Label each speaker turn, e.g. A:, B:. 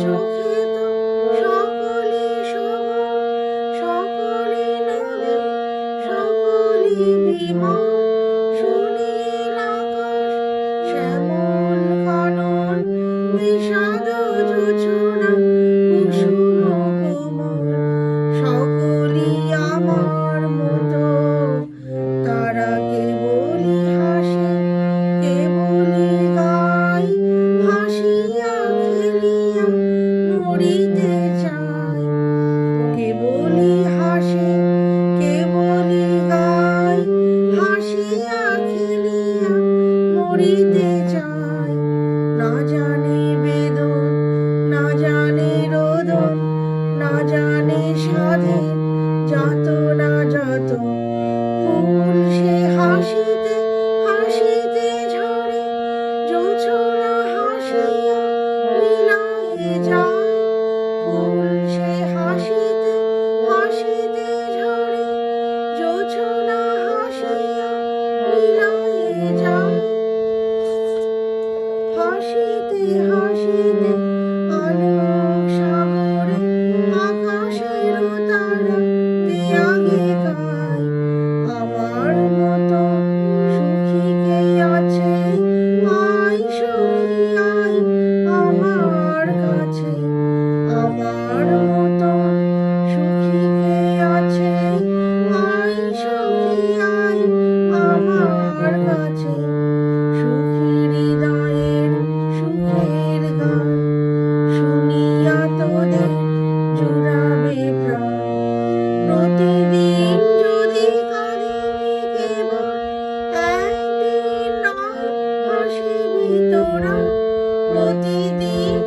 A: চোখে তো সকলে সবুজ, সকলে নদী, সকলে বিমল, সুনীল আকাশ, শ্যামল কানন, বিষাদ জোছনা, কুসুম কোমল, সকলই আমার মতো। তারা কেবলই হাসে, কেবলই গায়, হাসিয়া খেলিয়া মরিতে চায়। কেবলই হাসে, কেবলই গায়, হাসিয়া খেলিয়া মরিতে চায়। না জানে বেদন, না জানে রোদন, না জানে সাধে যাতনা যত। ফুল সে হাসিতে হাসিতে ঝরে, জোছনা হাসিয়া মিলায়ে যায়। ফুল সে হাসিতে হাসিতে ঝরে, জোছনা হাসিয়া মিলায়ে যায়। হাসিতে হাসিতে আলোক সাগরে, আকাশের তারা ত্যাগে গায়। আমার মতো সুখী কে আছে, আয় সখী আয় আমার কাছে। আমার মতো সুখী কে আছে, আয় সখী আয় আমার কাছে। সুখী হৃদয়ের সুখের গান শুনিয়া তোদের জুড়াবে প্রাণ। প্রতিদিন যদি কাঁদিবি কেবল, একদিন নয় হাসিবি তোরা। প্রতিদিন